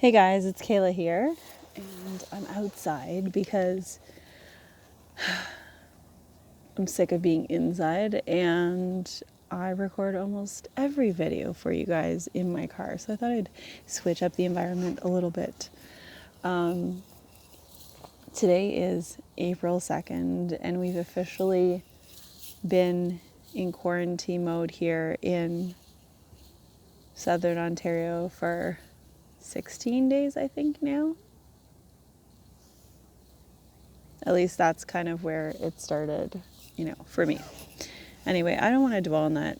Hey guys, it's Kayla here, and I'm outside because I'm sick of being inside, and I record almost every video for you guys in my car, so I thought I'd switch up the environment a little bit. Today is April 2nd, and we've officially been in quarantine mode here in Southern Ontario for 16 days, I think now. At least that's kind of where it started, for me. Anyway, I don't want to dwell on that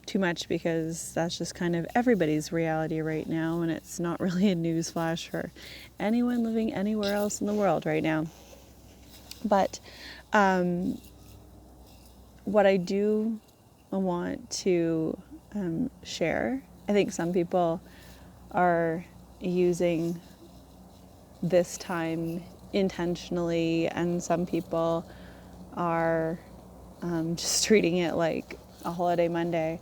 too much because that's just kind of everybody's reality right now, and it's not really a news flash for anyone living anywhere else in the world right now. But what I do want to share, I think some people are using this time intentionally, and some people are just treating it like a holiday Monday.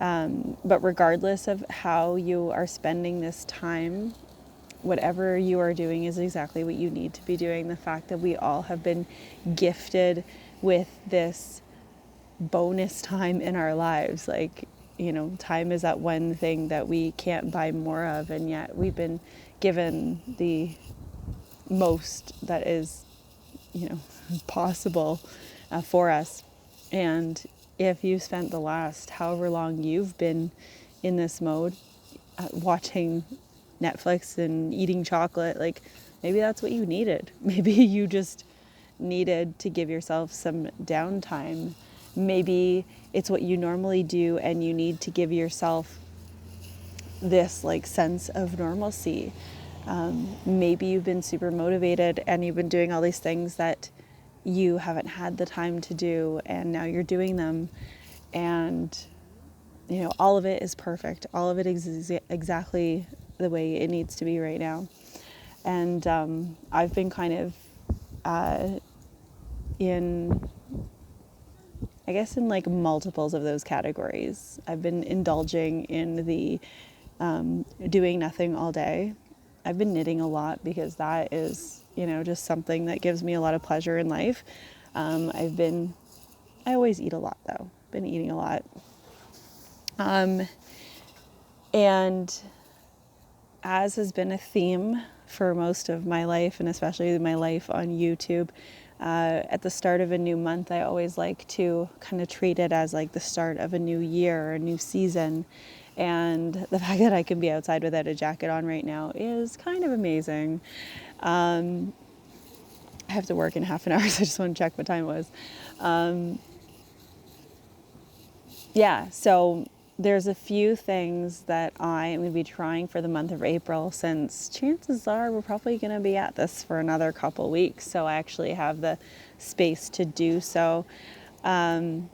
But regardless of how you are spending this time, whatever you are doing is exactly what you need to be doing. The fact that we all have been gifted with this bonus time in our lives, time is that one thing that we can't buy more of, and yet we've been given the most that is, possible for us. And if you spent the last however long you've been in this mode, watching Netflix and eating chocolate, maybe that's what you needed. Maybe you just needed to give yourself some downtime. Maybe it's what you normally do and you need to give yourself this sense of normalcy. Maybe you've been super motivated and you've been doing all these things that you haven't had the time to do, and now you're doing them, and all of it is perfect. All of it is exactly the way it needs to be right now. And I've been kind of in multiples of those categories. I've been indulging in the doing nothing all day. I've been knitting a lot because that is, just something that gives me a lot of pleasure in life. I always eat a lot though. Been eating a lot. And as has been a theme for most of my life, and especially my life on YouTube, at the start of a new month, I always like to kind of treat it as the start of a new year or a new season. And the fact that I can be outside without a jacket on right now is kind of amazing. I have to work in half an hour, so I just want to check what time it was. So there's a few things that I am going to be trying for the month of April, since chances are we're probably going to be at this for another couple weeks. So I actually have the space to do so. I'm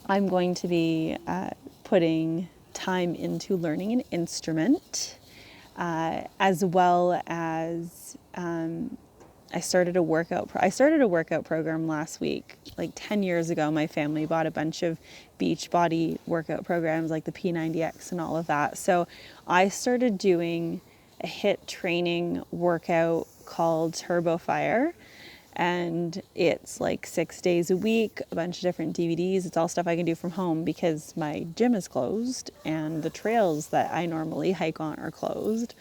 going to be putting time into learning an instrument, as well as I started a workout program last week. 10 years ago, my family bought a bunch of beach body workout programs like the P90X and all of that. So I started doing a HIIT training workout called Turbo Fire. And it's 6 days a week, a bunch of different DVDs. It's all stuff I can do from home because my gym is closed and the trails that I normally hike on are closed.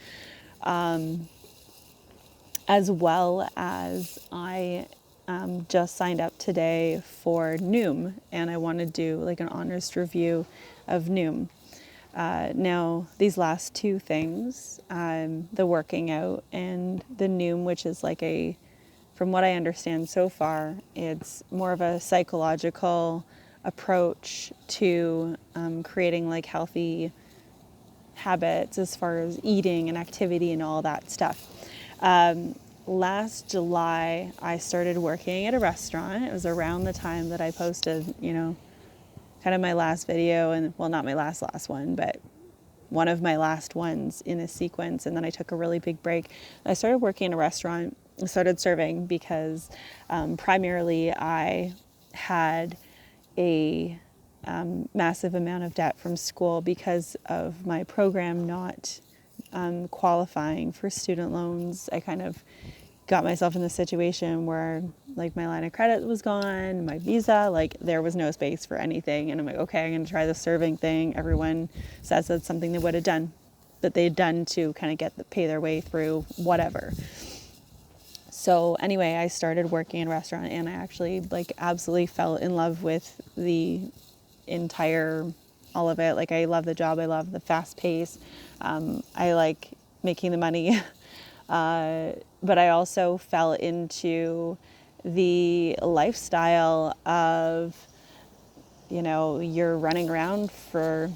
As well as I just signed up today for Noom, and I want to do an honest review of Noom. Now, these last two things, the working out and the Noom, which is from what I understand so far, it's more of a psychological approach to creating healthy habits as far as eating and activity and all that stuff. Last July, I started working at a restaurant. It was around the time that I posted, kind of my last video, and well, not my last one, but one of my last ones in a sequence. And then I took a really big break. I started working in a restaurant. I started serving because primarily I had a massive amount of debt from school because of my program not qualifying for student loans, I kind of got myself in the situation where like my line of credit was gone, my visa, like there was no space for anything. And I'm like, okay, I'm going to try the serving thing. Everyone says that's something they would have done, that they'd done to kind of pay their way through whatever. So anyway, I started working in a restaurant, and I actually like absolutely fell in love with the entire, all of it. Like I love the job. I love the fast pace. I like making the money. But I also fell into the lifestyle of, you're running around for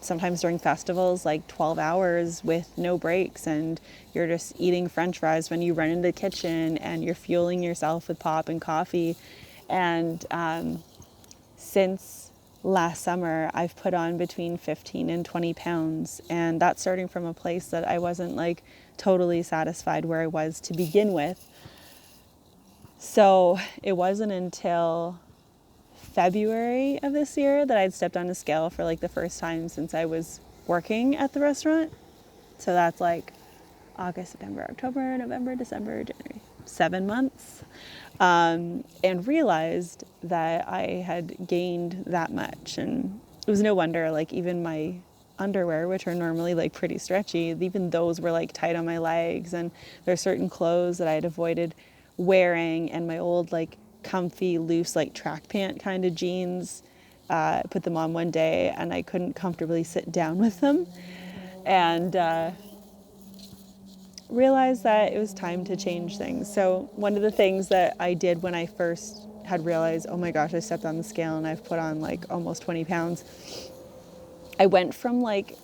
sometimes during festivals, like 12 hours with no breaks, and you're just eating French fries when you run into the kitchen, and you're fueling yourself with pop and coffee. And since last summer, I've put on between 15 and 20 pounds, and that's starting from a place that I wasn't like totally satisfied where I was to begin with. So it wasn't until February of this year that I'd stepped on a scale for like the first time since I was working at the restaurant. So that's like August, September, October, November, December, January, 7 months. And realized that I had gained that much. And it was no wonder, like even my underwear, which are normally like pretty stretchy, even those were like tight on my legs. And there are certain clothes that I had avoided wearing, and my old like comfy, loose, like track pant kind of jeans, put them on one day and I couldn't comfortably sit down with them. And realized that it was time to change things. So one of the things that I did when I first had realized, oh my gosh, I stepped on the scale and I've put on like almost 20 pounds. I went from like,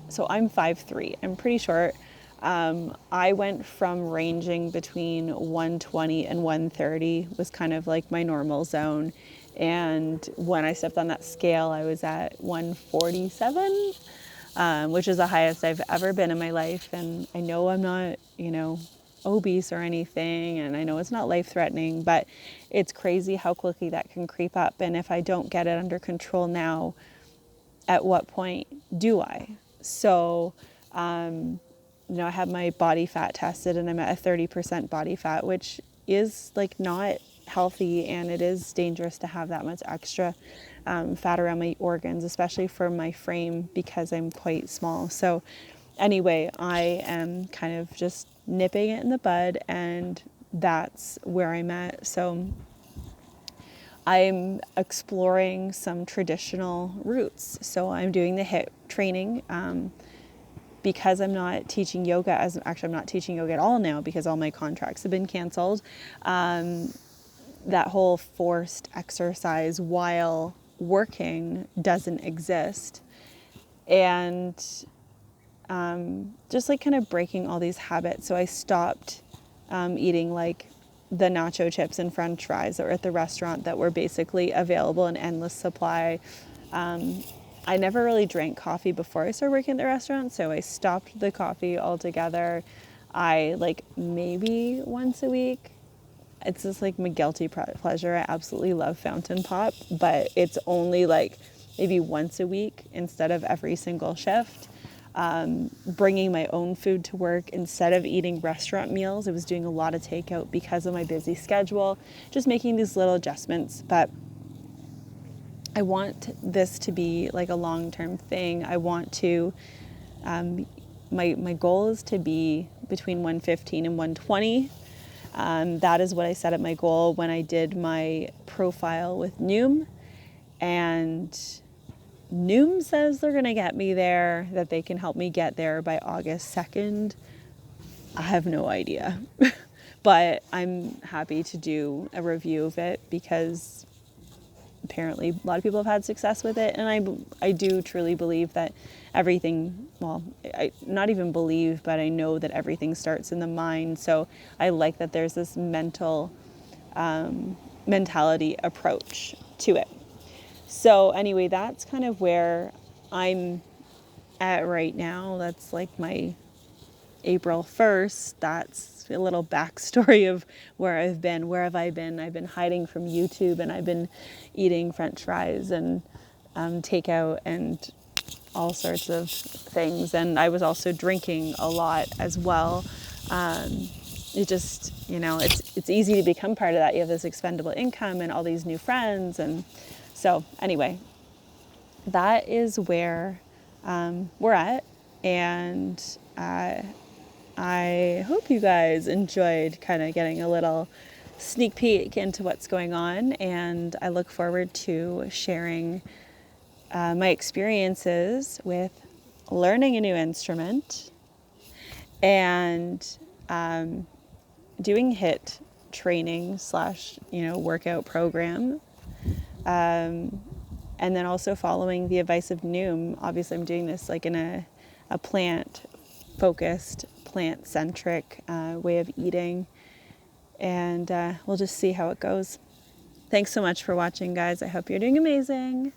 so I'm 5'3", I'm pretty short. I went from ranging between 120 and 130 was kind of like my normal zone. And when I stepped on that scale, I was at 147. Which is the highest I've ever been in my life. And I know I'm not, obese or anything, and I know it's not life-threatening, but it's crazy how quickly that can creep up. And if I don't get it under control now, at what point do I? So, I had my body fat tested, and I'm at a 30% body fat, which is like not healthy, and it is dangerous to have that much extra fat around my organs, especially for my frame, because I'm quite small. So anyway, I am kind of just nipping it in the bud, and that's where I'm at. So I'm exploring some traditional routes. So I'm doing the HIIT training because I'm not teaching yoga I'm not teaching yoga at all now because all my contracts have been canceled. That whole forced exercise while working doesn't exist. And just like kind of breaking all these habits. So I stopped eating like the nacho chips and French fries that were at the restaurant that were basically available in endless supply. I never really drank coffee before I started working at the restaurant, so I stopped the coffee altogether. I like maybe once a week. It's just like my guilty pleasure. I absolutely love fountain pop, but it's only like maybe once a week instead of every single shift. Bringing my own food to work instead of eating restaurant meals. I was doing a lot of takeout because of my busy schedule, just making these little adjustments. But I want this to be like a long-term thing. I want to, my goal is to be between 115 and 120. That is what I set at my goal when I did my profile with Noom. And Noom says they're going to get me there, that they can help me get there by August 2nd. I have no idea. But I'm happy to do a review of it because apparently a lot of people have had success with it. And I do truly believe that everything, I not even believe, but I know that everything starts in the mind. So I like that there's this mentality approach to it. So anyway, that's kind of where I'm at right now. That's like my April 1st. That's a little backstory of where I've been. Where have I been? I've been hiding from YouTube, and I've been eating French fries and takeout and all sorts of things. And I was also drinking a lot as well. It just, it's easy to become part of that. You have this expendable income and all these new friends. And so anyway, that is where we're at. And I hope you guys enjoyed kind of getting a little sneak peek into what's going on. And I look forward to sharing my experiences with learning a new instrument and doing HIIT training / workout program. And then also following the advice of Noom. Obviously, I'm doing this like in a plant-focused, plant-centric way of eating. And we'll just see how it goes. Thanks so much for watching, guys. I hope you're doing amazing.